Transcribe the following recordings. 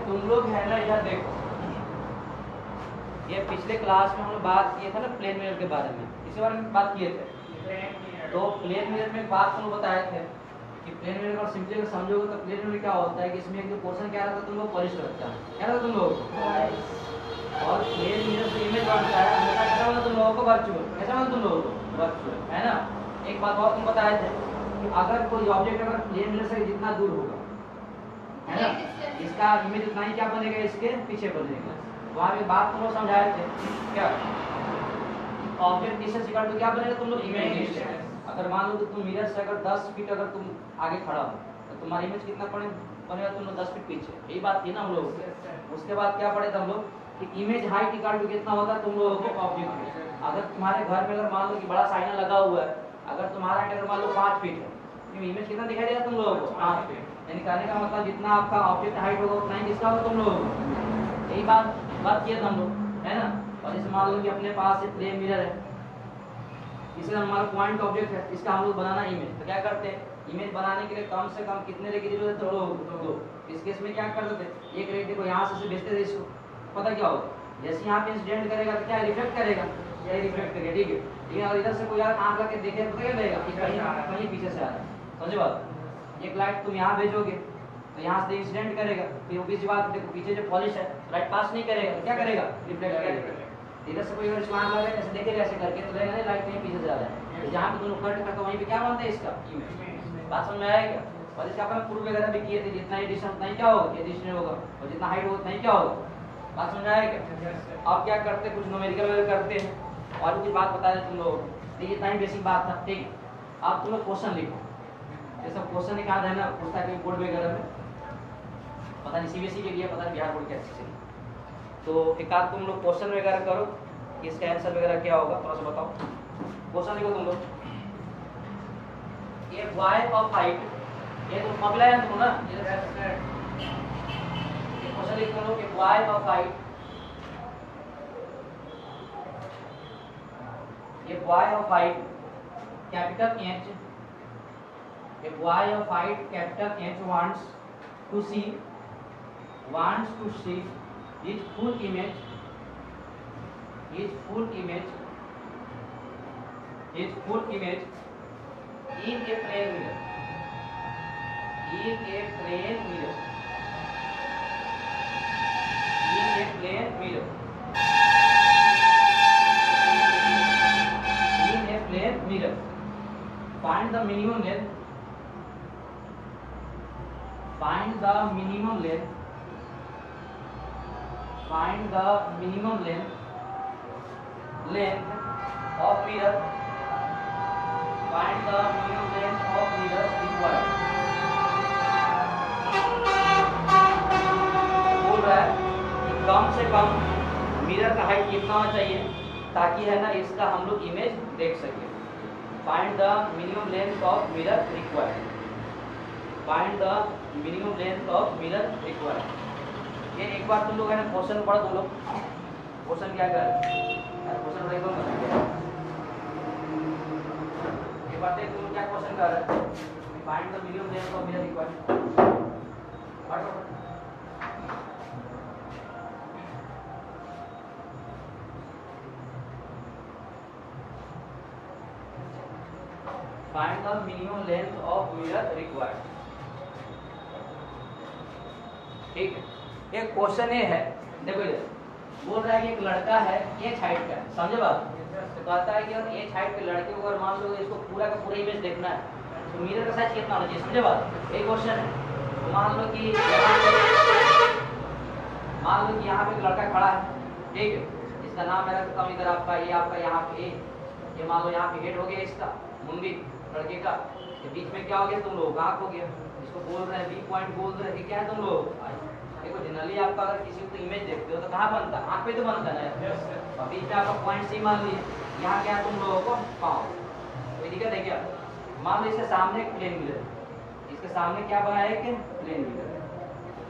तुम लोग है ना इधर देखो, ये पिछले क्लास में हम लोग बात किए थे ना प्लेन मिरर के बारे में, इसी बारे में बात किए थे। तो प्लेन मिरर में एक बात तुम लोग बताए थे कि प्लेन मिरर का सिंपली अगर समझोगे तो प्लेन मिरर क्या होता है कि इसमें एक जो पोर्शन क्या रहता है तुम लोग पॉलिश करता है, क्या रहता है तुम लोग, और प्लेन मिरर से इमेज बनता है हमेशा कैसा होता है तुम लोगों को वर्चुअल, कैसा होता है तुम लोगों को वर्चुअल, है ना। एक बात और तुम बताए थे कि अगर कोई ऑब्जेक्ट अगर प्लेन मिरर से जितना दूर होगा, है ना, इसका इमेज उतना ही क्या बनेगा, इसके पीछे बनेगा। वहाँ पे बात तुम लोग समझाए थे क्या, ऑब्जेक्ट डिस्टेंस इक्वल टू क्या बनेगा तुम लोग, इमेज डिस्टेंस। अगर मान लो कि तुम मिरर से अगर 10 फीट अगर तुम आगे खड़ा हो तो तुम्हारा इमेज कितना बनेगा तुम लोग 10 फीट पीछे, यही बात थी ना हम लोग। उसके बाद क्या पढ़े थे हम लोग कि इमेज हाइट इक्वल टू कितना होता है तुम लोगों को ऑब्जेक्ट में। अगर तुम्हारे घर में अगर मान लो कि बड़ा सा आईना लगा हुआ है, अगर तुम्हारा हाइट अगर मान लो 5 फीट है तो इमेज कितना दिखाई देगा तुम लोगों को, 5 फीट। यानी कहने का मतलब जितना आपका ऑब्जेक्ट हाइट होगा उतना ही किसका होगा तुम लोगों को, यही बात किया था हम लोग, है ना। और जैसे मान लो कि अपने पास एक प्लेन मिरर है, इसे हमारा पॉइंट ऑब्जेक्ट है, इसका हम लोग बनाना इमेज, तो क्या करते हैं इमेज बनाने के लिए कम से कम कितने रे की जरूरत है, दो। इस केस में क्या करते थे, एक रे देखो यहाँ से भेजते थे इसको, पता क्या होगा जैसे यहाँ पे इंसिडेंट करेगा तो क्या रिफ्लेक्ट करेगा, ये रिफ्लेक्ट करेगा, ठीक है। लेकिन और इधर से कोई यार आंख लगा के देखे तो क्या लगेगा कि कहीं पीछे से आ रहा है, समझे बात। एक लाइट तुम यहाँ भेजोगे तो यहाँ से इंसिडेंट करेगा, फिर बीच बात देखो पीछे जो पॉलिश है लाइट पास नहीं करेगा तो क्या करेगा, रिफ्लेक्ट करेगा। इधर से कोई अगर स्मार्ट लगा ऐसे देखेगा ऐसे करके तो लगेगा लाइट कहीं पीछे से आ रहा है, तो जहाँ पे तुम कट करते वहीं पे क्या बनता है इसका इमेज। बात समझ में आएगा। और इसका अपन प्रूफ वगैरह भी किए थे, जितना ही डिस्टेंस उतना ही क्या होगा, ये डिस्टेंस होगा, और जितना हाइट होगा उतना ही क्या होगा। बात समझ आएगा। अब क्या करते कुछ न्यूमेरिकल वगैरह करते हैं और कुछ बात बता दें तुम लोग, ठीक इतना ही बेसिक बात था, ठीक। अब तुम लोग क्वेश्चन लिखो, ये सब क्वेश्चन निकाल है ना पूछता है बोर्ड वगैरह में, पता नहीं सीबीएसई के लिए, पता नहीं बिहार बोर्ड के अच्छे से। तो एक आध तुम लोग क्वेश्चन वगैरह करो कि इसका आंसर वगैरह क्या होगा, थोड़ा सा बताओ। क्वेश्चन लिखो तुम लोग, ये y ऑफ हाइट, ये तो अगला है तुम ना, ये क्वेश्चन लिख लो कि y ऑफ हाइट, ये y of height capital H, ये y of height capital H wants to see his full image in a plane mirror, in a plane mirror. Find the minimum length. Find the minimum length of mirror. Find the minimum length of mirror required. बोल रहा है कि कम से कम mirror का height कितना होना चाहिए ताकि है ना इसका हम लोग इमेज देख सके। Find the minimum length of mirror required. Find the minimum length of mirror required. ये एक बार तुम लोग है ना क्वेश्चन पढ़ो, तुम लोग क्वेश्चन क्या कर क्वेश्चन पढ़े तो एक बार देख तुम क्या क्वेश्चन कर रहे हैं। Find the minimum length of mirror required. Find the minimum length of mirror required, ठीक है। एक क्वेश्चन ये है, देखो इधर बोल रहा है कि एक लड़का है एच हाइट का, समझे बात। तो कहता है कि अगर एच हाइट के लड़के को अगर मान लो इसको पूरा का पूरा इमेज देखना है तो मिरर का साइज कितना होना चाहिए, समझे बात। एक क्वेश्चन है, तो मान लो कि यहाँ पे एक लड़का खड़ा है, ठीक है, इसका नाम है रखता हूँ इधर आपका, ये आपका यहाँ पे ये मान लो यहाँ पे हेड हो गया इसका मुंडी लड़के का, तो बीच में क्या हो गया तुम लोग आँख हो गया, इसको बोल रहे हैं बी पॉइंट बोल रहे हैं, क्या है तुम लोग। देखो जनरली आपका अगर किसी को इमेज देखते हो तो कहाँ बनता है, आँख पे तो बनता है ना। बीच में आपका पॉइंट सी मान लिया, यहाँ क्या है तुम लोगों को पाँव, कोई दिक्कत है क्या। मान लो इसके सामने एक प्लेन मिरर, इसके सामने क्या बना है कि प्लेन मिरर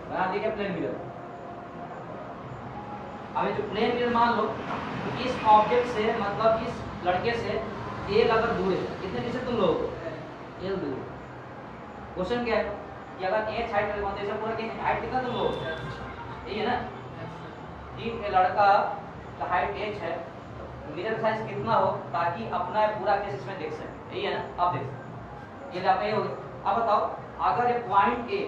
बना दिया, प्लेन मिरर। अब जो प्लेन मिरर मान लो तो इस ऑब्जेक्ट से मतलब इस लड़के से एक अगर दूर है, कितने डिस्टेंस तुम लोगों को एक दूर। क्वेश्चन क्या है कि अगर एच हाइट में पूरा की हाइट कितना तुम लोग यही है ना कि ये लड़का का हाइट h है, मिरर साइज कितना हो ताकि अपना पूरा केस इसमें देख सके, यही है ना। आप देख ये आपका ये हो गया। अब बताओ अगर ये पॉइंट ए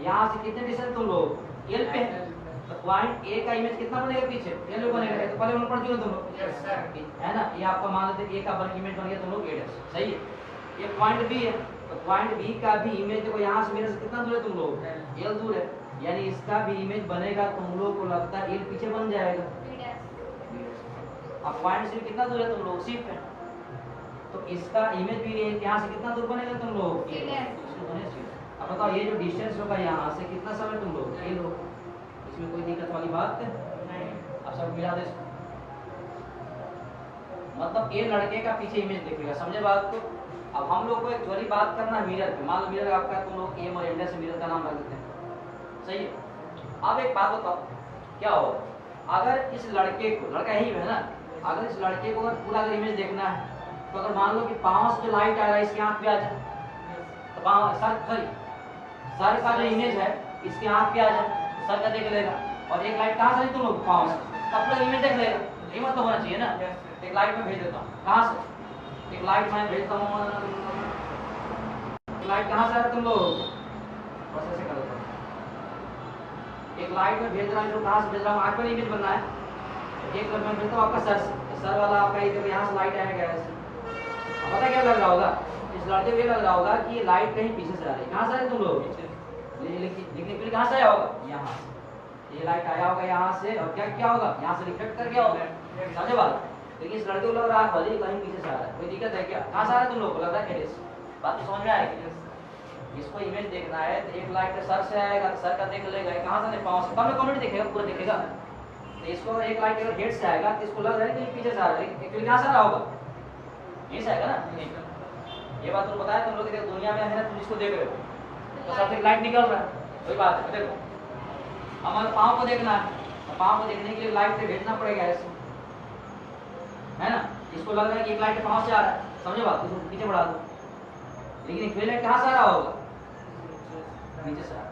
यहाँ से कितने डिस्टेंस तुम लोग एल पे है, तो पॉइंट ए का इमेज कितना बनेगा पीछे एल बनेगा, तो पहले उन पढ़ चुके तुम लोग है ना। ये आपका मान लेते ए का इमेज बन गया तुम लोग ए, सही है। ये पॉइंट बी है, तो पॉइंट बी का भी इमेज देखो यहाँ से मेरे से कितना दूर है तुम लोग एल दूर है, यानी इसका भी इमेज बनेगा तुम लोग को लगता है एल पीछे बन जाएगा। अब पॉइंट से कितना दूर है तुम लोग सी पे, तो इसका इमेज भी यहाँ से कितना दूर बनेगा तुम लोग। अब बताओ ये जो डिस्टेंस होगा यहाँ से कितना समय तुम लोग ए लो, इसमें कोई दिक्कत वाली बात नहीं। अब सब मिला दे, मतलब ए लड़के का पीछे इमेज दिखेगा, समझे बात को। अब हम लोग को एक थोड़ी बात करना है मिरर पे, मान लो मिरर आपका तुम लोग एम और एंडर से मिरर का नाम रख देते हैं, सही है। अब एक बात बताओ क्या हो, अगर इस लड़के को, लड़का यही है ना, अगर इस लड़के को अगर पूरा अगर इमेज देखना है तो अगर मान लो कि पाँव से जो लाइट आ रहा है इसकी आंख पे आ जाए, तो पाँव सर का जो इमेज है इसके आंख पे आ जाए, तो सर का देख लेगा, और एक लाइट कहाँ से तुम लोग पाँव से, तब पूरा इमेज देख लेगा। ये मतलब होना चाहिए ना। एक लाइट में भेज देता हूँ, कहाँ से, एक लाइट मैं भेजता हूँ, लाइट कहाँ से आ रहा है तुम लोग, बस ऐसे कर देता हूँ। एक लाइट में भेज रहा हूँ, जो कहाँ से भेज रहा हूँ, आँख पर इमेज बनना है, एक मैं भेजता हूँ आपका सर से, सर वाला आपका इधर यहाँ से लाइट आएगा ऐसे। पता क्या लग रहा होगा इस लड़के को, ये लग रहा होगा कि ये लाइट कहीं पीछे से आ रही है, कहाँ से आ रही है तुम लोग, लेकिन फिर कहाँ से आया होगा, यहाँ से। ये लाइट आया होगा यहाँ से, और क्या क्या होगा, यहाँ से रिफ्लेक्ट कर गया होगा, समझे बात। लेकिन इस लड़के को लग रहा है भले कहीं पीछे से आ रहा है, कोई दिक्कत है क्या, कहाँ से आ रहा है तुम लोग को, लग रहा है एडिस, बात तो समझ में आएगी। इसको इमेज देखना है तो एक लाइट सर से आएगा, सर का देख लेगा, कहाँ से नहीं, पाँव से, तब कमेंट दिखेगा, पूरा दिखेगा। तो इसको एक लाइट अगर हेड से आएगा तो इसको लग रहा है कि पीछे से आ रहा है, एक्चुअली कहाँ से आ रहा होगा, यहीं से आएगा ना। ये बात तुम बताया तुम लोग दुनिया में है ना, तुम इसको देख रहे हो तो सब लाइट निकल रहा है, वही बात है। देखो हमारे पाँव को देखना है, तो पाँव को देखने के लिए लाइट से भेजना पड़ेगा ऐसे, है ना। इसको लग रहा है कि एक लाइट पाँव से आ रहा है, समझे बात, इसको पीछे बढ़ा दो, लेकिन एक लाइट कहाँ से आ रहा होगा, नीचे से आ रहा है।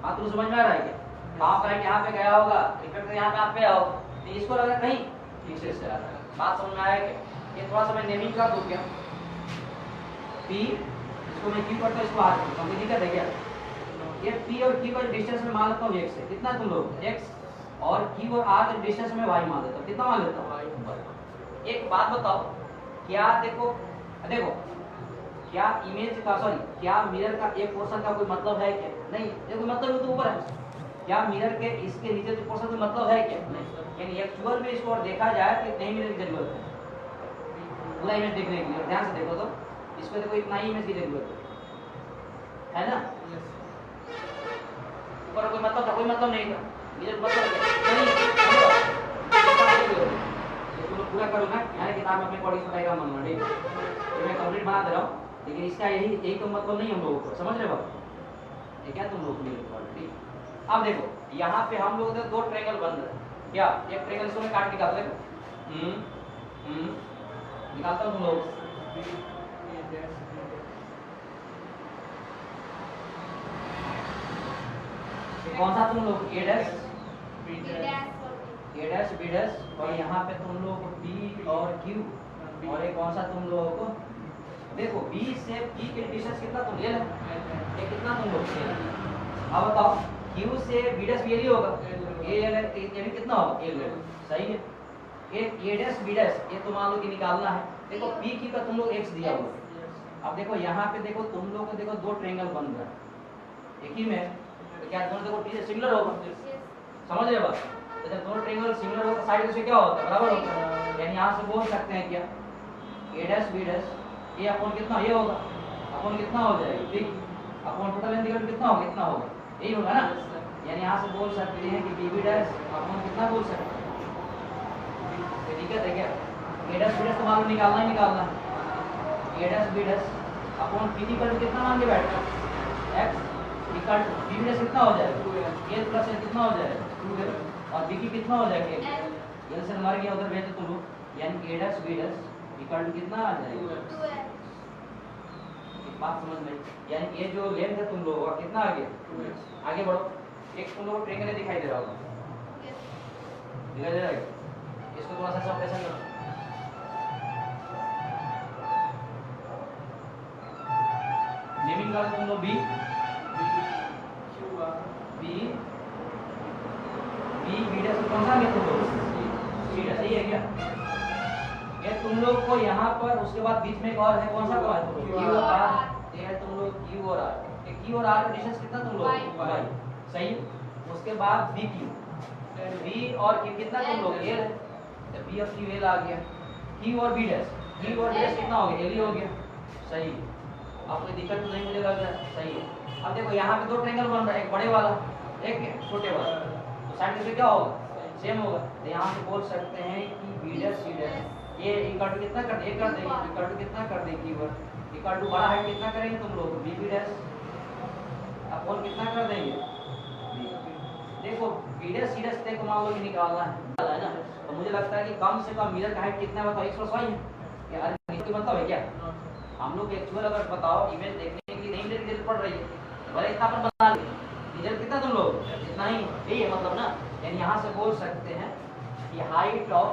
बात तुम समझ में आ रहा है क्या, पाँव का लाइट यहाँ पे गया होगा, रिफ्लेक्टर यहाँ पे आप पे आओ, तो इसको लग रहा है कहीं पीछे से आ रहा है। बात समझ में आया क्या। ये थोड़ा सा मैं नेमिंग कर दूँ क्या, P इसको मैं Q करता हूँ, इसको R करता हूँ, कोई दिक्कत है क्या। ये P और Q का डिस्टेंस में मान लेता हूँ x है, कितना तुम लोग x, और Q और R का डिस्टेंस में y मान लेता हूँ, कितना मान लेता हूँ। एक बात बताओ, क्या देखो क्या इमेज का, सॉरी क्या मिरर का एक पोर्शन का कोई मतलब है क्या, नहीं, देखो मतलब तो ऊपर है, क्या मिरर के इसके नीचे जो पोर्शन का मतलब है क्या, नहीं। यानी एक्चुअल में इसको और देखा जाए तो नहीं मिरर की जरूरत है पूरा इमेज देखने के लिए, ध्यान से देखो तो इसको देखो इतना ही इमेज की जरूरत है ना। ऊपर कोई मतलब था, कोई मतलब नहीं था, मिरर मतलब पूरा करूँगा, यानी किताब में अपने पढ़ी पढ़ाएगा मन में, मैं कंप्लीट बना दे रहा हूँ, लेकिन इसका यही तो मतलब नहीं हम लोगों को, समझ रहे बात, ये क्या तुम लोग ठीक। अब देखो यहाँ पे हम लोग दो ट्रायंगल बन रहे हैं, क्या एक ट्रायंगल इसको मैं काट निकाल देखो, निकालता हूँ तुम लोग, कौन सा तुम लोग A डैश B डैश, और यहाँ पे तुम लोग B और Q, और एक कौन सा तुम लोगों को, देखो B से P के डिस्टेंस कितना तुम ले लो, ये कितना तुम लोग ले लो। अब बताओ Q से B डैश भी होगा, ये भी कितना होगा, A ले लो, सही है। एक A डैश B डैश ये तो मान लो कि निकालना है, देखो P Q का तुम लोग x दिया हुआ। अब देखो यहाँ पे देखो तुम लोग को देखो दो ट्रायंगल बन रहा है एक ही में, तो क्या दोनों देखो सिमिलर होगा, समझ रहे बात। तो जब दोनों ट्रायंगल सिमिलर होगा साइड से क्या होता है, बराबर होता है, यानी यहाँ से बोल सकते हैं क्या A डैश B डैश ये अपॉन कितना, ये होगा अपॉन कितना हो जाएगा, ठीक, अपॉन टोटल लेंथ कितना होगा, कितना होगा, यही होगा ना। यानी यहाँ से बोल सकते हैं कि B डैश अपॉन कितना बोल सकते हैं, दिक्कत है क्या। A डैश B डैश तो मान निकालना ही निकालना है, A dash B dash upon P कितना मान के बैठा x equal to B dash कितना हो जाएगा, a प्लस a कितना हो जाएगा 2 और B की कितना हो जाएगा l से मार गया उधर भेज दो तुम, यानी A dash B dash equal to कितना आ जाएगा 2 बात समझ में, यानी ये जो लेंथ है तुम लोगों का कितना आ गया 2x। आगे बढ़ो, एक तुम लोगों को ट्रेंगल दिखाई दे रहा होगा, दिखाई दे रहा है? इसको थोड़ा सा ऑपरेशन करो। नेमिंग कर तुम लोग बी डैश कौन सा है तुम लोग? सी डैश, सही है क्या? ये तुम लोग को यहाँ पर उसके बाद बीच में एक और है, कौन सा है? क्यू और आर। ये है तुम लोग क्यू और आर। ये क्यू और आर का डिस्टेंस कितना तुम लोग? वाई, सही। उसके बाद बी क्यू, बी और क्यू कितना तुम लोग? एल है, तो बी और क्यू एल आ गया। क्यू और बी डैश, क्यू और बी डैश कितना हो गया? एल ही हो गया, सही। अब कोई दिक्कत तो नहीं मुझे लग रहा है, सही है। अब देखो यहाँ पे दो ट्रायंगल बन रहा है, एक बड़े वाला एक छोटे वाला, तो साइड में क्या होगा? सेम होगा। तो यहाँ से बोल सकते हैं कि बी डैश सी डैश ये इक्वल टू कितना कर देंगे? कर देंगे इक्वल टू कितना कर देंगे? कीवर्ड इक्वल टू बड़ा हाइट कितना करेंगे तुम लोग? बी बी डैश अपॉन कितना कर देंगे? देखो बी डैश सी डैश देखो मान लो कि निकालना है ना, तो मुझे लगता है कि कम से कम मिरर का हाइट कितना है? बताओ, x + y है क्या? अरे नहीं मतलब है क्या? हम लोग एक्चुअल अगर बताओ इमेज देखने की नहीं मेरी जरूरत पड़ रही है, भले इतना पर बना ले, रिजल्ट कितना तुम लोग? इतना ही, यही है मतलब ना। यानी यहाँ से बोल सकते हैं कि हाइट ऑफ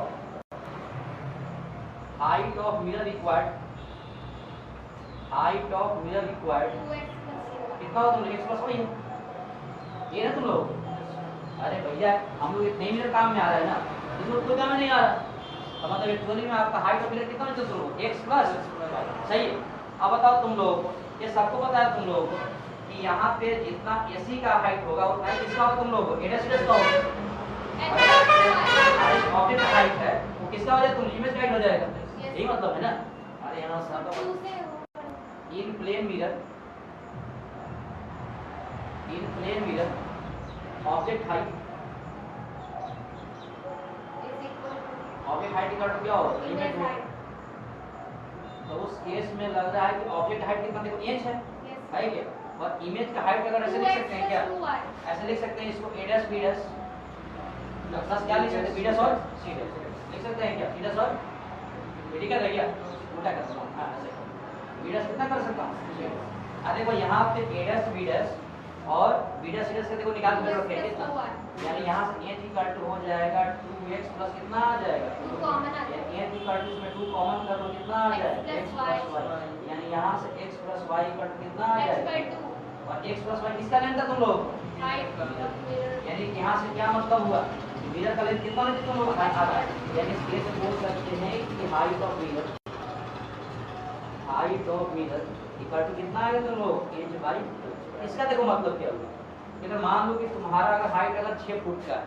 मिरर रिक्वायर्ड कितना हो तुम लोग? x + y है ये ना तुम लोग। अरे भैया हम लोग इतने मिनट काम में आ रहा है ना, इसमें कोई काम नहीं आ रहा, तो मतलब एक्चुअली में आपका हाइट ऑफ मिरर कितना है तुम लोग? x + सही है। अब बताओ तुम लोग, ये सबको पता है तुम लोग कि यहाँ पे जितना AC का हाइट होगा उतना ही किसका होगा? तुम लोग A डैश का होगा। ऑब्जेक्ट का हाइट है वो किसका हो जाएगा? तुम इमेज का हाइट हो जाएगा, यही मतलब है ना। अरे यहाँ in plane mirror object height equal to क्या होगा? Image height. तो उस केस में लग रहा है कि ऑब्जेक्ट हाइट कितना? देखो इंच है क्या? और इमेज का हाइट अगर ऐसे लिख सकते हैं क्या? ऐसे लिख सकते हैं इसको A dash B dash plus क्या लिख सकते हैं? B डैश और C डैश लिख सकते हैं क्या? C डैश और B क्या रह गया? उल्टा कर सकता हूं, हां ऐसे B डैश कितना कर सकता हूं? अरे देखो यहाँ पे A डैश B डैश और B डैश C डैश के देखो निकाल के रखे कितना, यानी यहाँ से h इक्वल टू हो जाएगा 2x प्लस कितना आ जाएगा? 2 कॉमन आ जाएगा। h इक्वल टू इसमें 2 कॉमन कर लो कितना आ जाएगा? x प्लस y, यानी यहाँ से x plus y equal to कितना आ जाएगा? और x प्लस y किसका लेंथ था तुम लोग? यानी यहाँ से क्या मतलब हुआ? मिरर का लेंथ कितना लेते तुम लोग? आधा। यानी इस केस में बोल सकते हैं कि height of mirror equal to कितना आएगा तुम लोग? h/। इसका देखो मतलब क्या हुआ? अगर मान लो कि तुम्हारा अगर हाइट अगर 6 फुट का है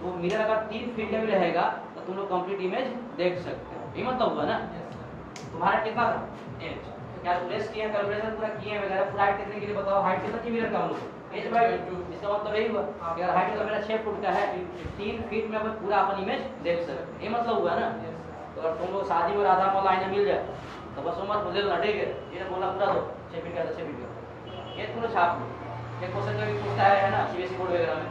तो मिरर अगर 3 फीट का भी रहेगा तो तुम लोग कंप्लीट इमेज देख सकते हो, ये मतलब हुआ ना। तुम्हारा कितना था? h। कैलकुलेट किए, कैलकुलेशन पूरा किए वगैरह, पूरा हाइट कितने के लिए बताओ? हाइट कितना चाहिए मिरर का हम लोग? h/2। इसका मतलब यही हुआ अगर हाइट अगर मेरा 6 फुट का है 3 फीट में अपन पूरा अपन इमेज देख सकते हैं, ये मतलब हुआ ना। तो अगर तुम लोग शादी में राधा मोहल्ला आईना मिल जाए तो बस उम्र मुझे लटे गए ये बोला पूरा दो 6 फीट का 6 फीट का ये तुम लोग छाप लो। ये क्वेश्चन कभी पूछता है ना सीबीएसई बोर्ड वगैरह में।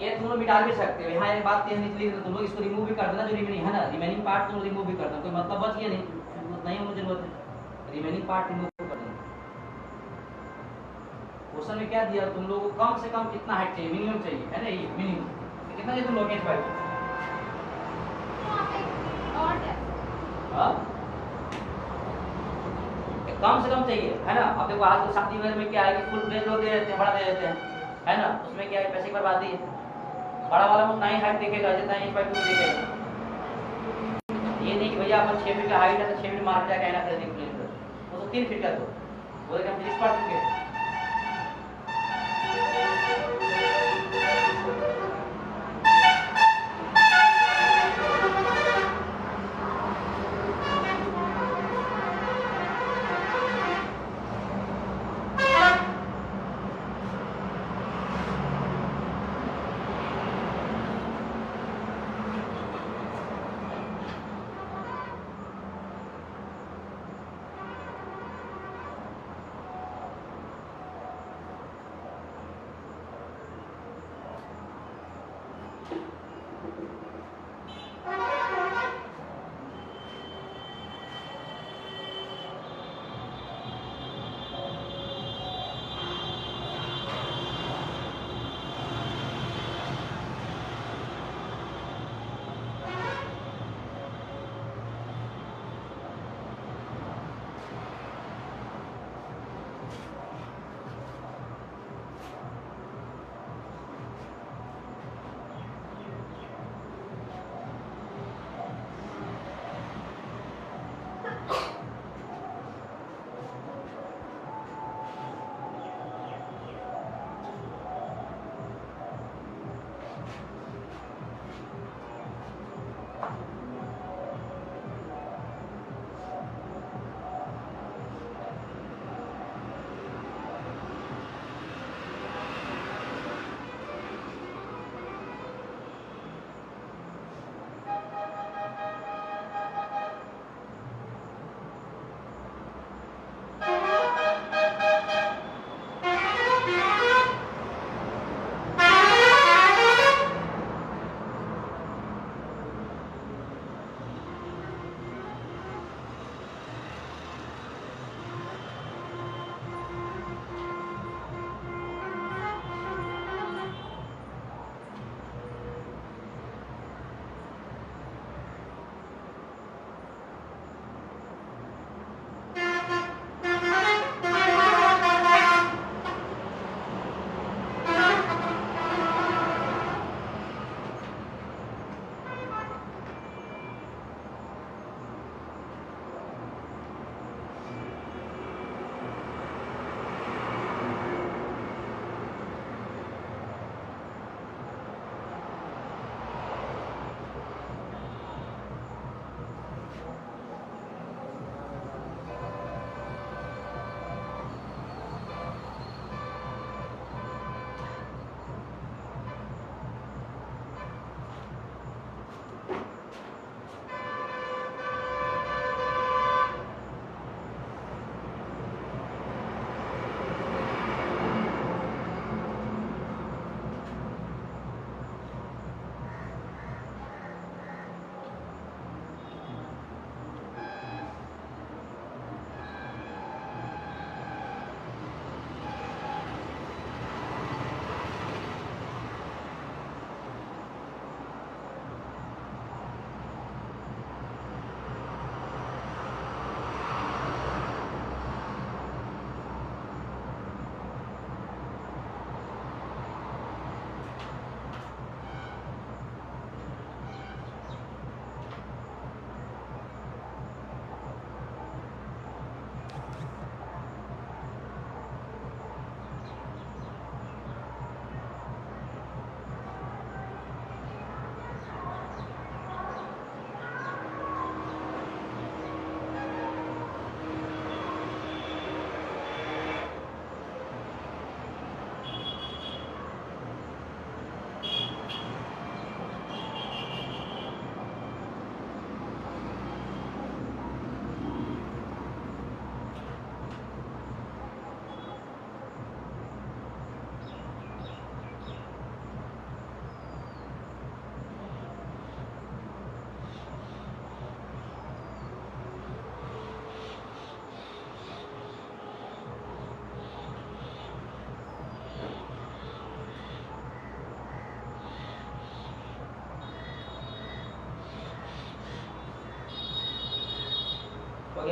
ये तुम लोग मिटा भी सकते हो, यहाँ एक बात लिख दो, तुम लोग इसको रिमूव भी कर देना, जो रिमेनिंग है ना रिमेनिंग पार्ट तुम रिमूव भी कर देना, कोई मतलब बच गया नहीं होने जरूरत है, रिमेनिंग पार्ट रिमूव कर देना। क्वेश्चन में क्या दिया तुम लोगों को? कम से कम कितना हाइट चाहिए? मिनिमम चाहिए है ना, ये मिनिमम कितना चाहिए तुम लोग? कम से कम चाहिए है ना। अब देखो आज शादी में क्या है कि फुल प्लेट लोग दे देते हैं, बड़ा दे देते हैं है ना, उसमें क्या है पैसे की बर्बादी है। बड़ा वाला मुझे 9 हाइट देखेगा जितना h/2 देखेगा, ये नहीं कि भैया अपन 6 फीट का हाइट है तो 6 फीट मार जाएगा ना खरीदने के लिए, वो तो 3 फीट का तो बोलेगा हम 30 पढ़ चुके।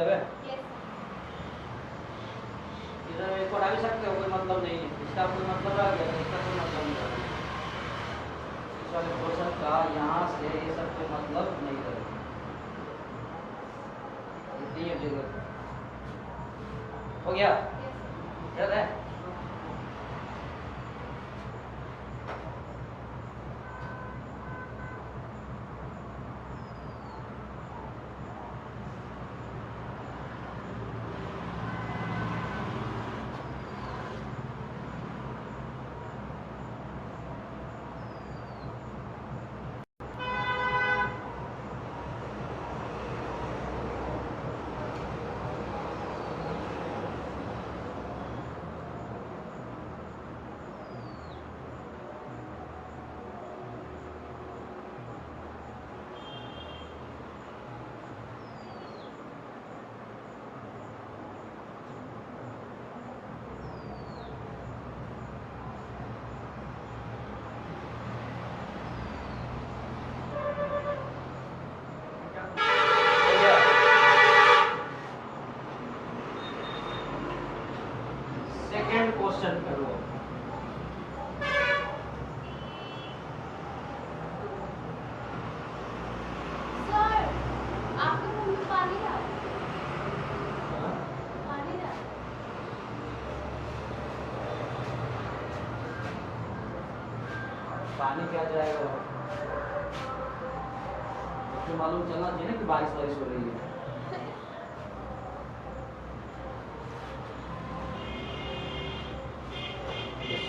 मतलब है? इधर एक और आ भी सकते हो, कोई मतलब नहीं है, इसका कोई मतलब रह गया, इसका कोई मतलब नहीं रहा। इस वाले क्वेश्चन का यहाँ से ये सब कोई मतलब नहीं रहेगा, इतनी है जगह। हो गया? चल है? सेकेंड क्वेश्चन करो। सर आपके मुंह में पानी आ रहा है, पानी आ रहा है। पानी क्या जाएगा? तो मालूम चलना चाहिए ना कि बारिश बारिश हो रही है।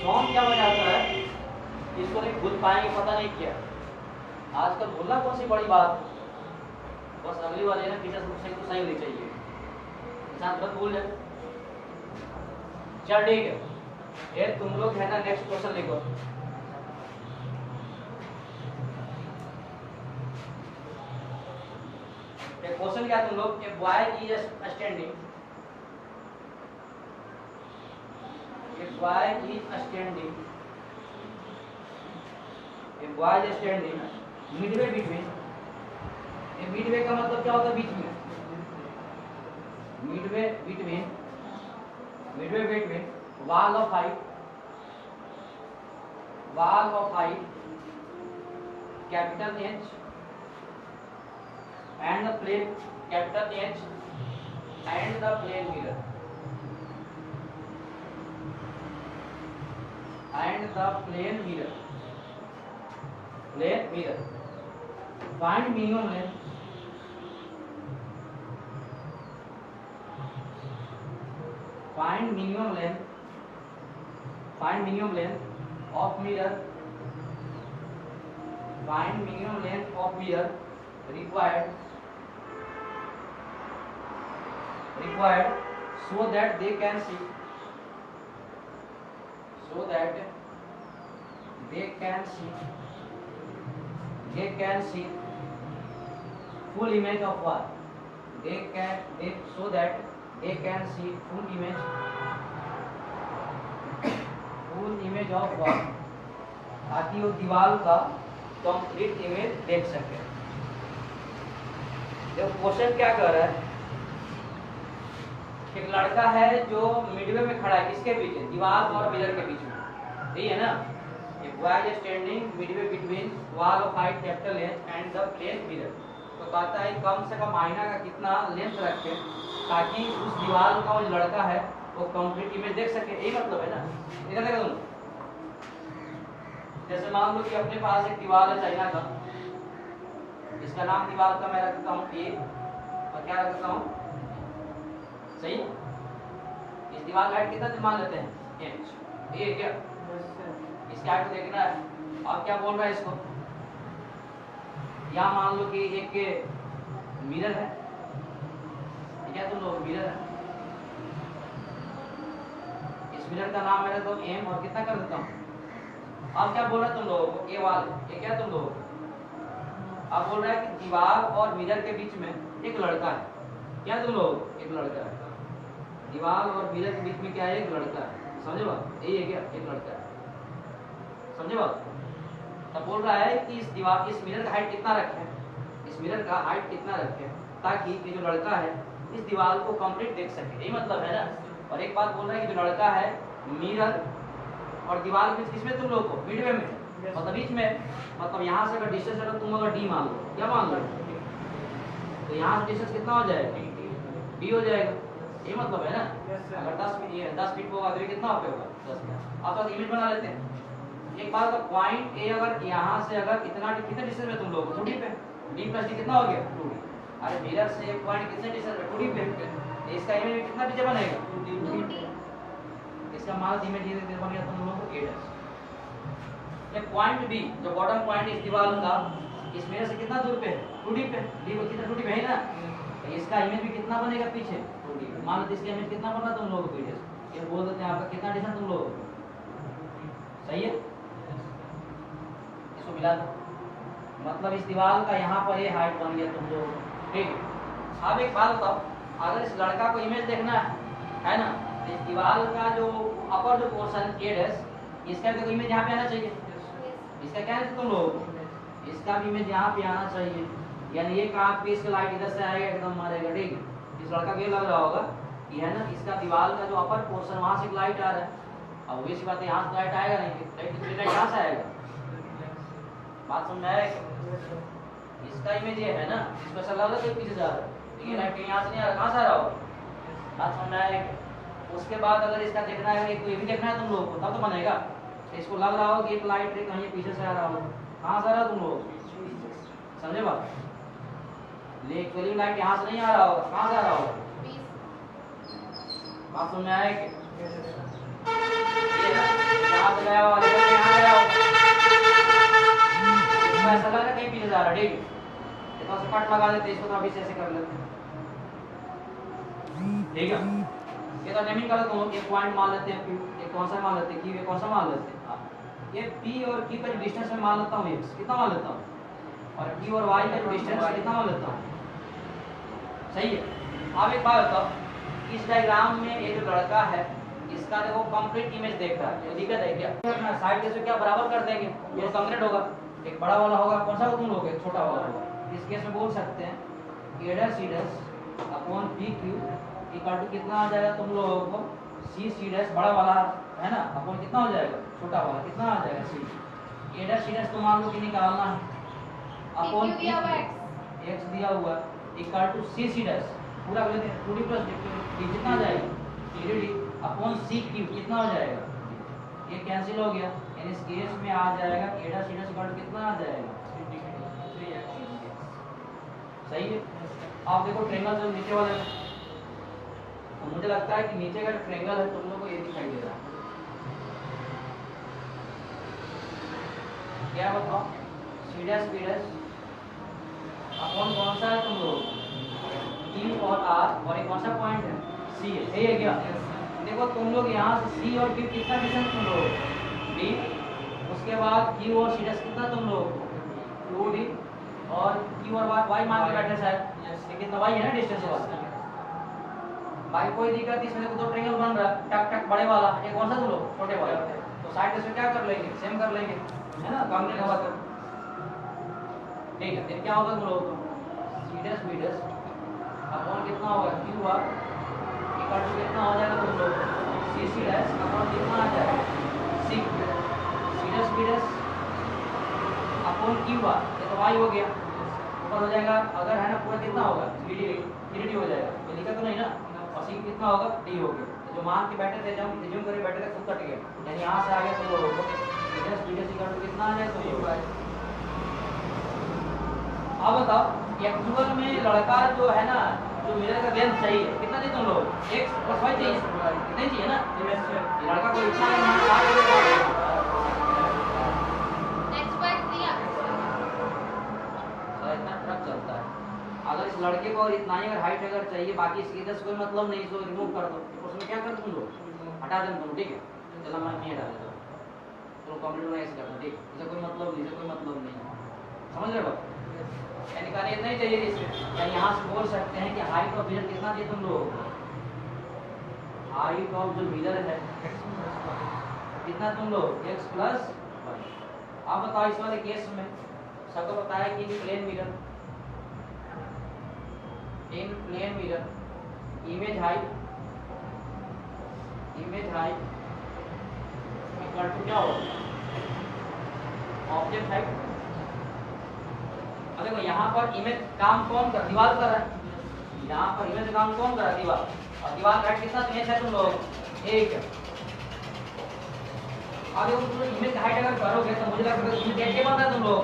सॉन्ग क्या बजाता है, इसको नहीं भूल पाएंगे, पता नहीं क्या आजकल भूलना कौन सी बड़ी बात है। बस अगली बार ये ना टीचर से तो सही होनी चाहिए, इंसान तुरंत भूल जाए। चल ठीक है, ये तुम लोग है ना नेक्स्ट क्वेश्चन लिखो। क्वेश्चन क्या तुम लोग, a boy is standing, a boy is standing, a boy is standing midway between, a midway का मतलब क्या होता है? बीच में, midway between, midway between wall of height, wall of height capital H and the plane capital H and the plane mirror, and the plane mirror, plane mirror. Find minimum length, find minimum length, find minimum length of mirror, find minimum length of mirror required so that they can see, so that they can see full image of what? So that they can see full image of what? ताकि वो दीवार का complete image देख सके। जब question क्या कर रहा है, एक लड़का है जो मिडवे में खड़ा है, किसके बीच है? दीवार और मिरर के बीच में, यही है ना? एक boy is standing midway between wall of height capital H and the plane mirror. तो कहता है कम से कम आईना का कितना लेंथ रखे ताकि उस दीवार का जो लड़का है वो कंप्लीट इमेज देख सके, यही मतलब है ना? इधर देखो तुम, जैसे मान लो कि अपने पास एक दीवार है चाइना का, इसका नाम दीवार का मैं रखता हूँ A और क्या रखता हूँ? सही, इस दीवार का हाइट कितना मान लेते हैं? H। ये क्या इसकी हाइट को देखना है। अब क्या बोल रहा है इसको, यहाँ मान लो कि एक मिरर है, क्या तुम लोग मिरर है, इस मिरर का नाम मेरा तो M और कितना कर देता हूँ। अब क्या बोल रहा है तुम लोगों को, ये वाला ये क्या तुम लोगों को, अब बोल रहा है कि दीवार और मिरर के बीच में एक लड़का है, क्या तुम लोग? एक लड़का है, दीवार और मिरर के बीच में क्या है? एक लड़का है। समझे बात? यही है क्या? एक लड़का है, समझे बात? तब बोल रहा है कि इस दीवार, इस मिरर का हाइट कितना रखें, इस मिरर का हाइट कितना रखें ताकि ये जो लड़का है इस दीवार को कंप्लीट देख सके, यही मतलब है ना। और एक बात बोल रहा है कि जो लड़का है मिरर और दीवार के बीच किसमें तुम लोग को मिडवे में, मतलब बीच में, मतलब यहाँ से अगर डिस्टेंस अगर तुम अगर डी मान लो, क्या मान लो, तो यहाँ से डिस्टेंस कितना हो जाएगा, डी हो जाएगा, ये मतलब है ना। अगर 10 फीट होगा तो ये कितना होगा 10 फीट। आप तो इमेज बना लेते हैं। एक बात का पॉइंट ए अगर यहाँ से अगर इतना कितने डिस्टेंस में तुम लोग 2D पे, डी प्लस डी कितना हो गया 2D। अरे मिरर से एक पॉइंट कितने डिस्टेंस पे 2D पे, इसका इमेज कितना पीछे बनेगा 2D। इसका मान इमेज ये बन गया तुम लोगों को a'। एक पॉइंट बी जो बॉटम पॉइंट इस दीवार का इस मिरर से कितना दूर पे है 2D पे, डी को कितना 2D पे है ना, तो इसका इमेज भी कितना बनेगा पीछे 2D। मान लो इसका इमेज कितना बन रहा तुम लोगों को पीछे, ये बोल देते हैं आपका कितना डिस्टेंस तुम लोगों को, सही है। इसको मिला दो, मतलब इस दीवार का यहाँ पर ये हाइट बन गया तुम लोगों को, ठीक है। अब एक बात बताओ, अगर इस लड़का को इमेज देखना है ना, तो इस दीवार का जो अपर जो पोर्शन a', इसका तो इमेज यहाँ पे आना चाहिए, इसका क्या है तुम लोग, इसका भी इमेज यहाँ पे आना चाहिए, यानी ये कहाँ पे इसका लाइट इधर से आएगा एकदम मारेगा, ठीक है। इस लड़का को ये लग रहा होगा कि है ना इसका दीवार का जो अपर पोर्शन वहाँ से लाइट आ रहा है, अब वही सी बात है यहाँ से लाइट आएगा नहीं, लाइट यहाँ से आएगा, बात समझ में आएगा। इसका इमेज ये है ना, इसको ऐसा लग रहा है पीछे जा रहा है, ये लाइट यहाँ से नहीं आ रहा, कहाँ से आ रहा होगा, बात समझ में आएगा। उसके बाद अगर इसका देखना है, एक ये भी देखना है तुम लोगों को, तब तो बनेगा। इसको लग रहा हो कि एक लाइट कहीं पीछे से आ रहा हो, कहाँ से आ रहा तुम लोग, समझे बात, लेकिन लाइट यहाँ से नहीं आ रहा होगा, कहाँ से आ रहा होगा, बात समझ में आएगी। यहाँ से गया होगा, यहाँ गया होगा, ऐसा लग रहा है कहीं पीछे जा रहा है, ठीक है। तो कट लगा देते, इसको तो अभी से ऐसे कर लेते हैं, ठीक है। ये तो नेमिंग कर दो, एक पॉइंट मान लेते हैं, एक कौन सा मान लेते हैं, ये कौन सा मान लेते हैं, ये p और q का जो डिस्टेंस मैं मान लेता हूँ x, कितना मान लेता हूँ, और q और y का जो डिस्टेंस कितना मान लेता हूँ, सही है। अब एक बात बताओ, इस डायग्राम में ये जो लड़का है इसका देखो कंप्लीट इमेज देख रहा है, तो दिक्कत है क्या, साइड से क्या बराबर कर देंगे, ये कंप्लीट होगा, एक बड़ा वाला होगा, कौन सा तुम लोग, एक छोटा वाला होगा। इस केस में बोल सकते हैं a'(c' upon pq equal to कितना आ जाएगा तुम लोगों को c' बड़ा वाला है ना, अपॉन कितना हो जाएगा छोटा वाला, कितना आ जाएगा c, a'(c' तो मान लो कि निकालना है, अपॉन x दिया हुआ इक्वल टू c' पूरा कर लेते हैं 2d प्लस d कितना आ जाएगा 3d अपॉन cq कितना हो जाएगा, ये कैंसिल हो गया, यानी इस केस में आ जाएगा a'(c' इक्वल टू कितना आ जाएगा 3x, सही है। आप देखो ट्रायंगल जो नीचे वाला है, तो मुझे लगता है कि नीचे का ट्रायंगल है तुम लोगों को ये दिखाई दे रहा है, क्या बताओ c' अपॉन कौन सा है तुम लोग q और r, और एक कौन सा पॉइंट है c है, यही है क्या। देखो तुम लोग यहाँ से c और q कितना डिस्टेंस तुम लोग d, उसके बाद q और c' कितना तुम लोग 2d, और q और y मान के बैठे शायद, लेकिन तो y है ना डिस्टेंस वाला, भाई कोई दिक्कत नहीं, इसमें दो ट्रायंगल बन रहा है टक टक बड़े वाला, ये कौन सा तुम लोग छोटे वाला, तो साइड से क्या कर लेंगे सेम कर लेंगे, है ना, कंप्लीट होगा तो ठीक है। फिर क्या होगा तुम लोग को c' अपॉन कितना होगा qr इक्वल टू कितना हो जाएगा तुम लोग c' अपॉन कितना आ जाएगा c' अपॉन qr, ये तो y हो गया, ऊपर हो जाएगा अगर है ना पूरा कितना होगा 3d हो जाएगा, कोई दिक्कत तो नहीं ना, और c कितना होगा d हो गया, तो जो मान के बैठे थे जब रिज्यूम करे बैठे थे खुद कट गया, यानी यहाँ से आ गया तुम लोगों को c' इक्वल टू कितना आ जाएगा तुम लोग। अब बताओ एक्चुअल में लड़का जो है ना, जो मिरर का लेंथ चाहिए कितना चाहिए तुम लोग x + y चाहिए, कितने चाहिए ना, ये लड़का को इतना है इतना ट्रक चलता है, अगर इस लड़के को और इतना ही अगर हाइट अगर चाहिए, बाकी इसकी इधर से कोई मतलब नहीं, इसको रिमूव कर दो, उसमें क्या कर तुम लोग हटा दें तुम, ठीक है, चलो मैं नहीं हटा देता, चलो कंप्लीट होना ऐसे करता, ठीक, इसका कोई मतलब नहीं, इसका कोई मतलब नहीं, समझ रहे हो, यानी कहने इतना ही चाहिए इसमें, या यहाँ से बोल सकते हैं कि हाइट ऑफ मिरर कितना चाहिए तुम लोगों को, हाइट ऑफ जो मिरर है कितना तुम लोग x + y। अब बताओ इस वाले केस में सबको पता है कि in plane mirror image height equal to क्या होगा, ऑब्जेक्ट हाइट। अब देखो यहाँ पर इमेज काम कौन कर, दीवार कर रहा है, यहाँ पर इमेज काम कौन कर रहा है, दीवार। और दीवार का हाइट कितना इमेज है तुम लोग, 1 है। अब देखो तुम इमेज हाइट अगर करोगे तो मुझे लगता है इमेज हाइट क्या बन रहा है तुम लोग,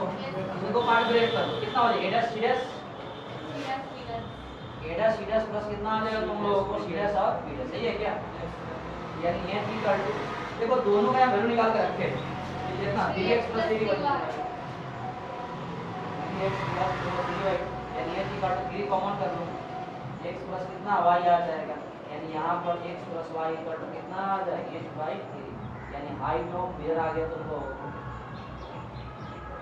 इसको पार्ट ब्रेक करो, कितना हो जाएगा, a dash c dash plus कितना आ जाएगा तुम लोगों को, c dash और b dash, सही है क्या। यानी ये भी कर दो, देखो दोनों का वैल्यू निकाल कर रखे, कितना 3x + 3y, 3x + 3y, यानी ये भी कर दो, 3 कॉमन कर लो, x प्लस कितना y आ जाएगा, यानी यहाँ पर x + y कितना आ जाएगा, h/3, यानी हाइट ऑफ मिरर आ गया तुम लोगों को,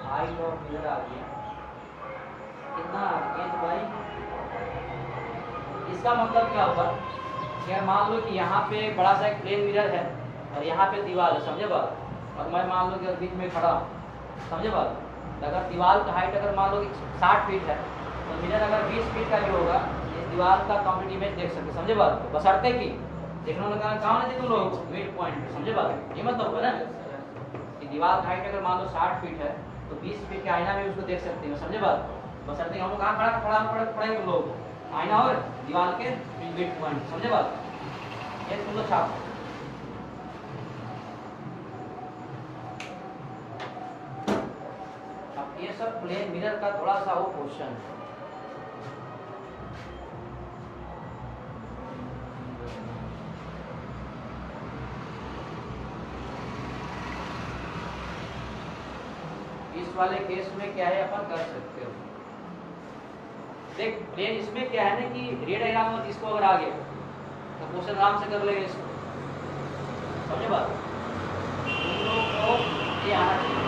हाइट ऑफ मिरर आ गया कितना, h/। इसका मतलब क्या होगा, क्या मान लो कि यहाँ पे बड़ा सा एक प्लेन मिरर है और यहाँ पे दीवार है, समझे बात। और मैं मान लो कि बीच में खड़ा हूँ, समझे बात। अगर दीवार का हाइट अगर मान लो कि 60 फीट है तो मिरर अगर 20 फीट का भी होगा, इस दीवार का कंप्लीट इमेज देख सकते, समझे बात। बशर्ते कि देखने लगा काम नहीं तुम लोग मिड पॉइंट, समझे बात। ये मतलब होगा ना कि दीवार का हाइट अगर मान लो 60 फीट है तो 20 फीट के आईना में उसको देख सकते हैं, समझे बात। बशर्ते हम लोग कहाँ खड़ा पड़े तुम लोग, आईना और दीवार के मिड पॉइंट, समझे बात। ये तुम लोग छाप। अब ये सब प्लेन मिरर का थोड़ा सा वो क्वेश्चन है। इस वाले केस में क्या है, अपन कर सकते हो, देख प्लेन इसमें क्या है ना कि रे डायग्राम में इसको अगर आ गया तो क्वेश्चन आराम से कर लेंगे इसको, समझे बात। तुम लोग को ये आना चाहिए।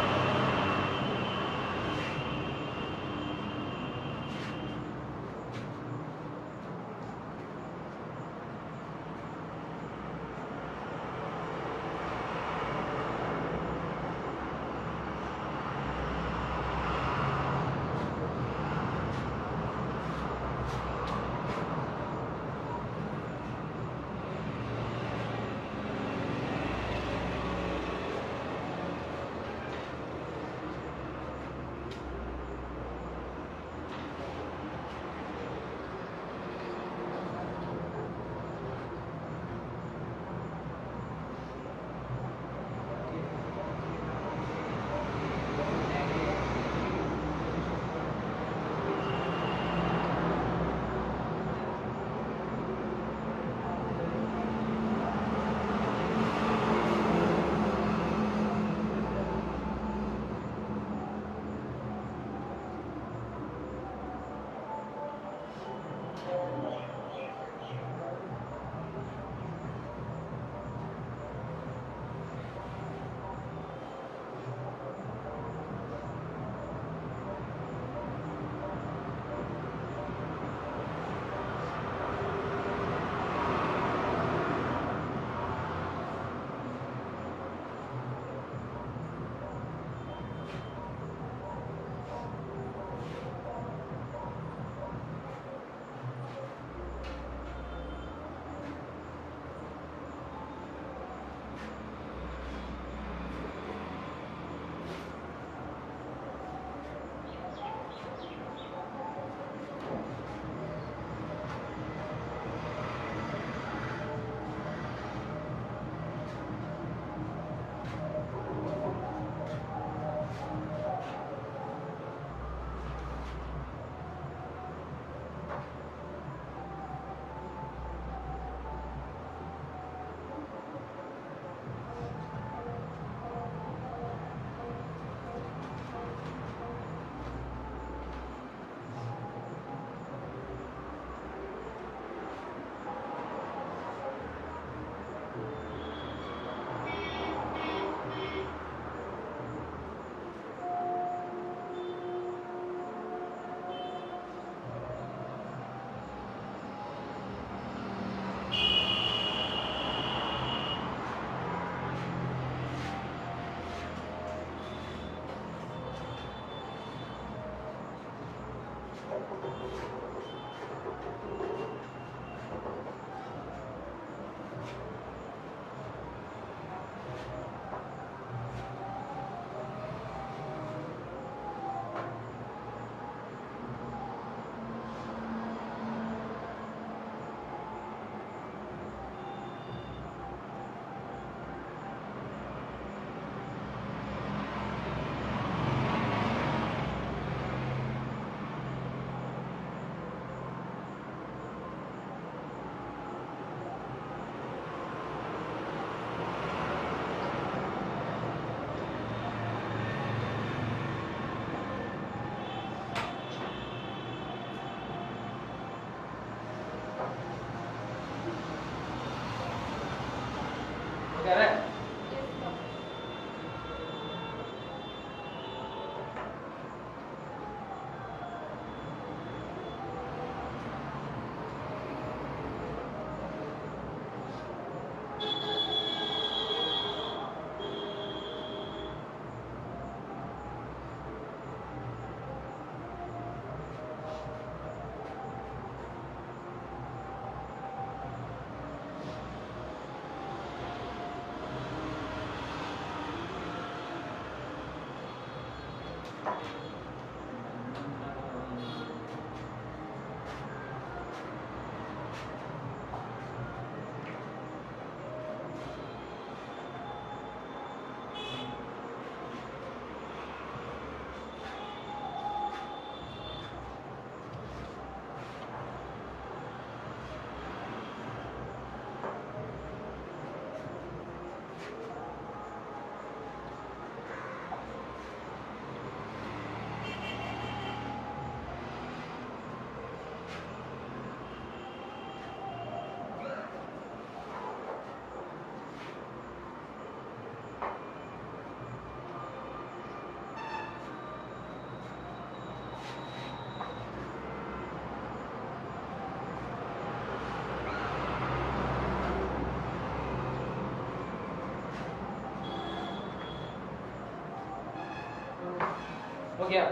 हो गया,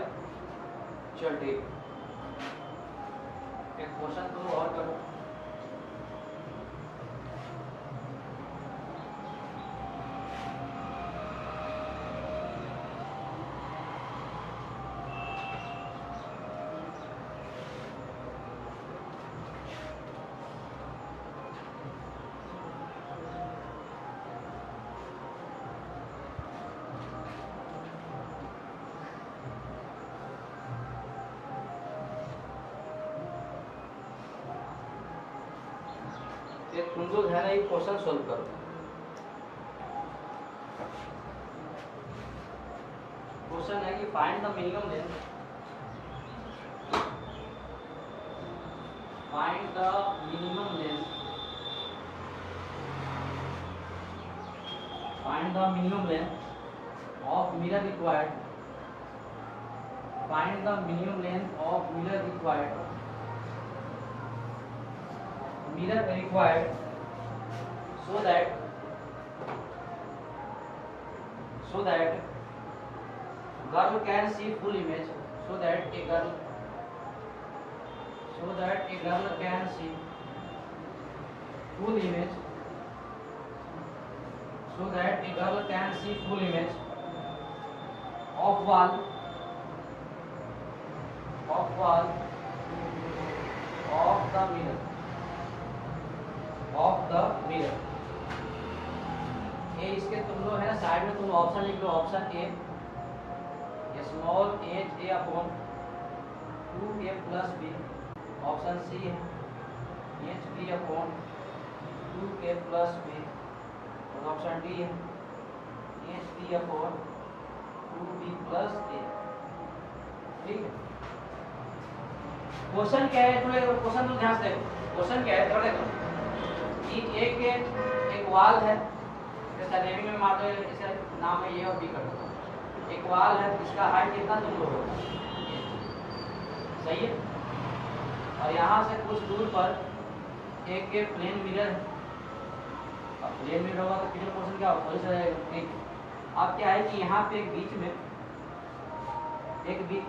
चल ठीक। एक क्वेश्चन तुम और करो। तुम लोग है ना ये क्वेश्चन सोल्व करो। क्वेश्चन है कि find the minimum length, find the minimum length, find the minimum length of mirror required, find the minimum length of mirror required, mirror required so that girl can see full image, so that a girl can see full image, so that a girl can see full image of wall of the mirror, of the mirror. ये इसके तुम लोग है ना side में तुम option लिख लो। Option A small H A upon 2a plus B, option C है H B upon 2a plus B, और ऑप्शन डी है H B upon 2b plus A. ठीक है, क्वेश्चन क्या है? क्वेश्चन तो ध्यान से देखो। क्वेश्चन क्या है? देखो एक वाल है, जैसा नेमी में मान लो इसे नाम है ए और बी कर दो। एक वाल है जिसका हाइट कितना तुम लोग होगा, सही है, और यहाँ से कुछ दूर पर एक प्लेन मिरर है। अब प्लेन मिरर होगा तो फिर क्वेश्चन क्या होगा? वैसे रहेगा। अब क्या है कि यहाँ पे एक बीच में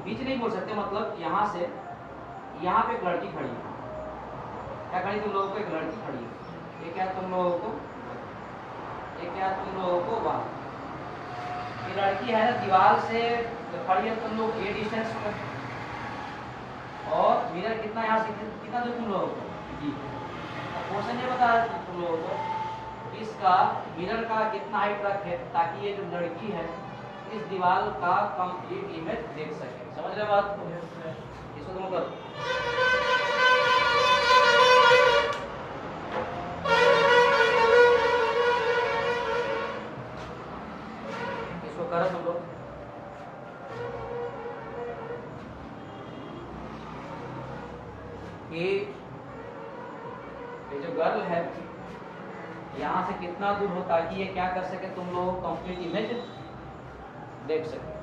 बीच नहीं बोल सकते, मतलब यहाँ से यहाँ पे एक लड़की खड़ी है। क्या खड़ी? तुम लोगों को एक लड़की खड़ी है। ये क्या तुम लोगों को बात, ये लड़की है ना दीवार से खड़ी है तुम लोग ए डिस्टेंस पर, और मिरर कितना यहाँ से कितना दूर तुम लोगों को जी। अब क्वेश्चन ये बता रहा तुम लोगों को इसका मिरर का कितना हाइट रखे ताकि ये जो लड़की है इस दीवार का कंप्लीट इमेज देख सके। समझ रहे बात को? इसको तुम करो। करो तुम लोग। ये जो गर्ल है यहाँ से कितना दूर हो ताकि ये क्या कर सके, तुम लोग कंप्लीट इमेज देख सके।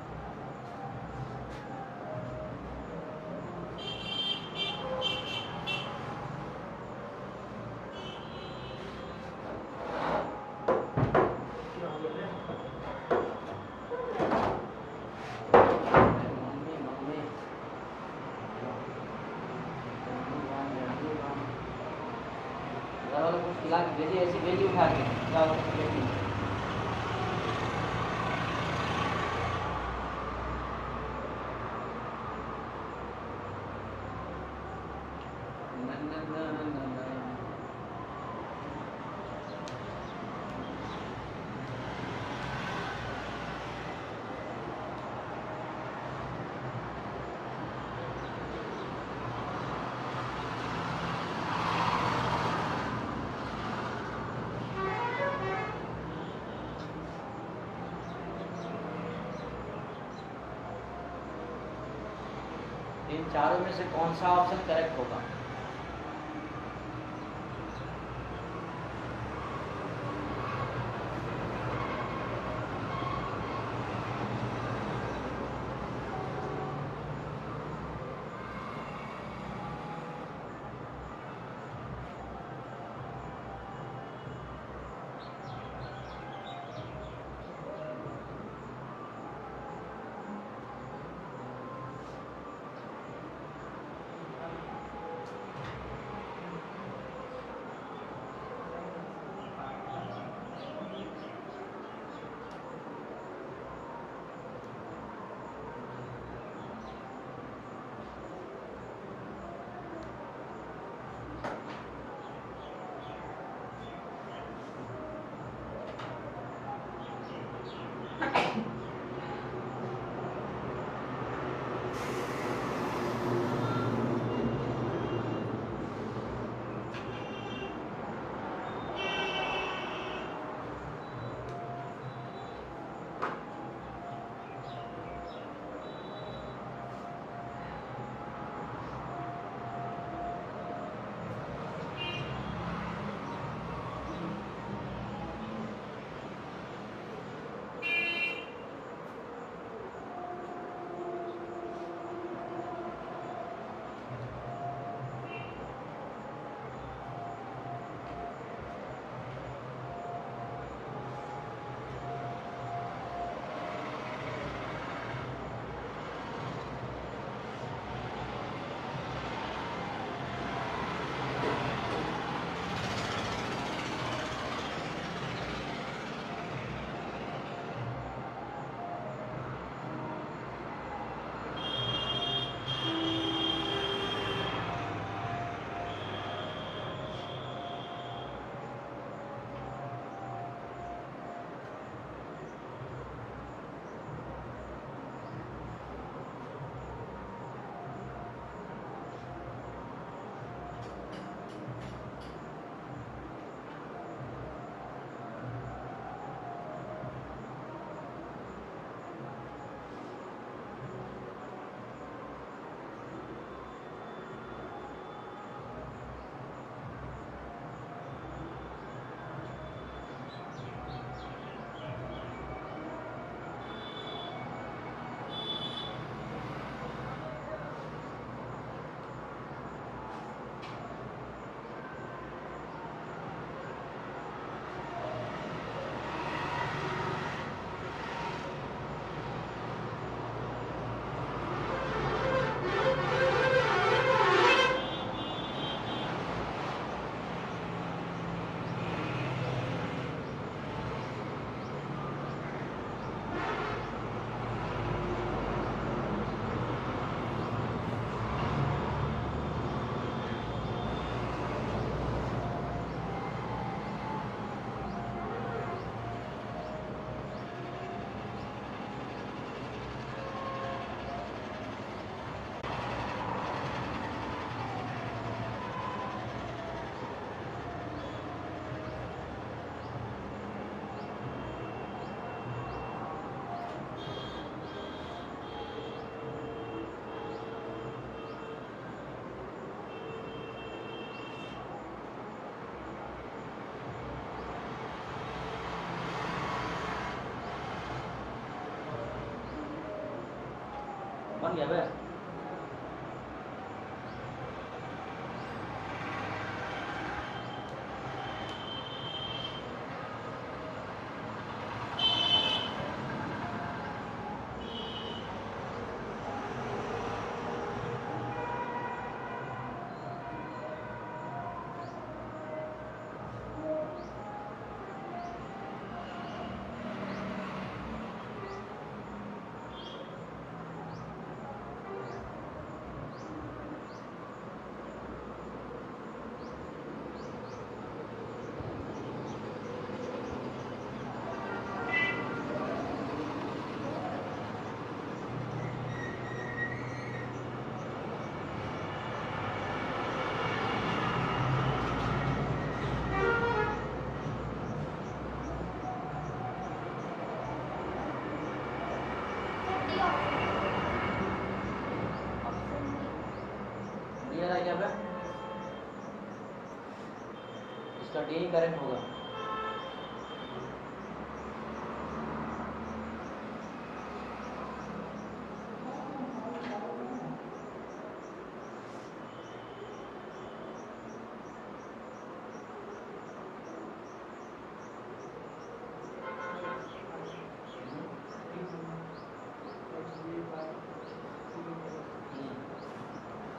ऐसी भेजी उठा के इन चारों में से कौन सा ऑप्शन करेक्ट होगा? बन गया बे। यहाँ पे? इसका डी ही करेक्ट होगा।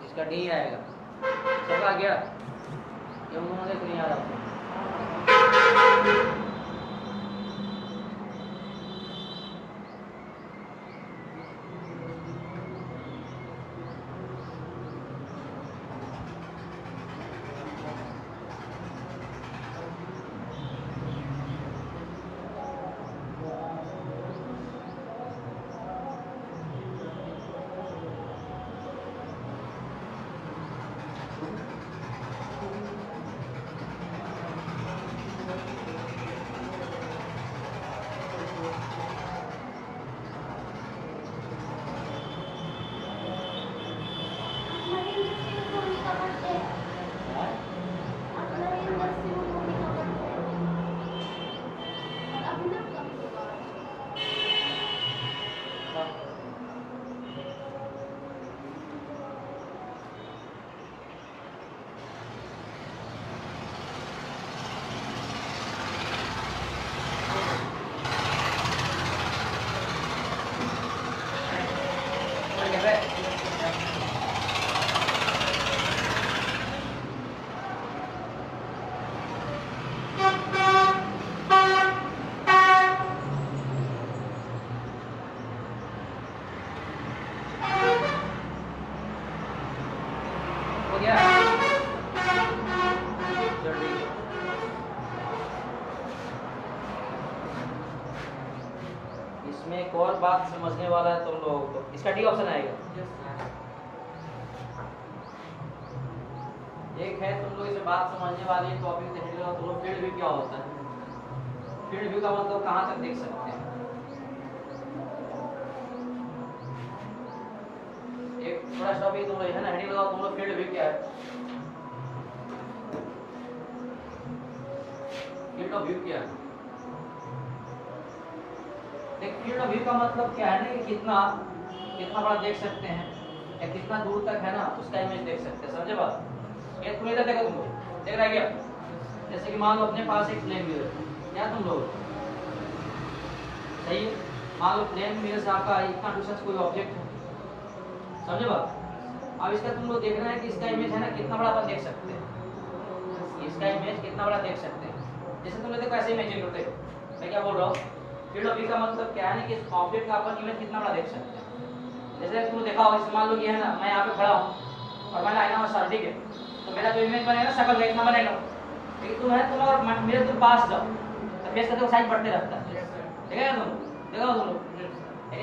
इसका डी आएगा। सब आ गया? ये उन्होंने नहीं आ रहा था। हो गया? जल्दी। इसमें एक और बात समझने वाला है तुम लोगों को। इसका डी ऑप्शन आएगा। एक है तुम लोग इसे बात समझने वाली टॉपिक देखने का, तुम लोग फील्ड व्यू क्या होता है? फील्ड व्यू का मतलब कहाँ तक देख सकते हैं? एक थोड़ा टॉपिक तुम लोग है ना, हेडिंग लगाओ तुम लोग, फील्ड व्यू क्या है? फील्ड ऑफ व्यू क्या है? देख, फील्ड ऑफ व्यू का मतलब क्या है ना कि कितना कितना बड़ा देख सकते हैं या कितना दूर तक है ना उसका इमेज देख सकते हैं। समझे बात? ये तुम इधर देखो, तुम लोग देख रहा है क्या? जैसे कि मान लो अपने पास एक प्लेन मिरर है, क्या तुम लोग सही है? मान लो प्लेन मिरर से आपका इतना डिस्टेंस कोई ऑब्जेक्ट है, समझे बात? अब इसका तुम लोग देखना है कि इसका इमेज है ना कितना बड़ा अपन देख सकते हैं, इसका इमेज कितना बड़ा देख सकते हैं। जैसे तुम लोग देखो ऐसे इमेजिन करते हो, मैं क्या बोल रहा हूँ, फील्ड ऑफ व्यू का मतलब क्या है ना कि इस ऑब्जेक्ट का अपन इमेज कितना बड़ा देख सकते हैं। जैसे तुम देखा हो, मान लो ये है ना, मैं यहाँ पे खड़ा हूँ और मैंने आईना में सर, ठीक है, तो मेरा जो इमेज बनेगा शकल इतना बनेगा। लेकिन तुम है, तुम और मेरे तुम पास जाओ तो फेस का तो साइज बढ़ते रहता है, ठीक है? तुम देखो तुम लोग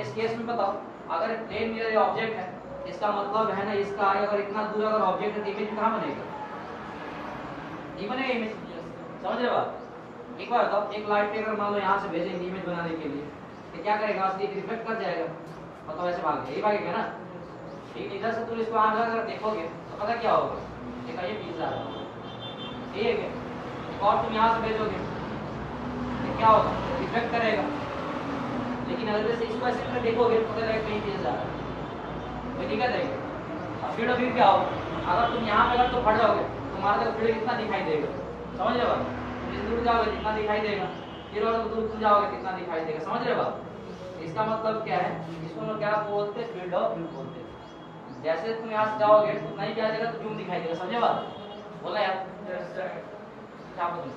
इस केस में बताओ, अगर प्लेन मिरर ये ऑब्जेक्ट है, इसका मतलब है ना इसका अगर इतना दूर अगर ऑब्जेक्ट है तो इमेज कहाँ बनेगा? ये बनेगा इमेज। समझ रहे हो बात? एक बार बताओ, एक लाइट पे अगर मान लो यहाँ से भेजेंगे इमेज बनाने के लिए तो क्या करेगा? उसकी रिफ्लेक्ट कर जाएगा, मतलब ऐसे भागेगा, यही भागेगा ना। लेकिन इधर से तुम इसको आगे अगर देखोगे तो पता क्या होगा? देखा ये पिज्जा है, ठीक है? और तुम यहाँ से भेजोगे तो क्या होगा? रिफ्लेक्ट करेगा। लेकिन अगर जैसे इसको ऐसे देखोगे तो पता लगेगा कहीं पिज्जा है, कोई दिक्कत है? फील्ड ऑफ व्यू क्या होगा? अगर तुम यहाँ पे अगर तो फट जाओगे, तुम्हारा तो फील्ड कितना दिखाई देगा? समझ रहे बात? जिस दूर जाओगे कितना दिखाई देगा, फिर और दूर तुम जाओगे कितना दिखाई देगा। समझ रहे बात? इसका मतलब क्या है? इसको लोग क्या बोलते हैं? फील्ड ऑफ व्यू बोलते हैं। जैसे तुम यहाँ से जाओगे तो नहीं क्या देगा, तो जूम दिखाई देगा। समझे बात? बोला यार? क्या बोलूं?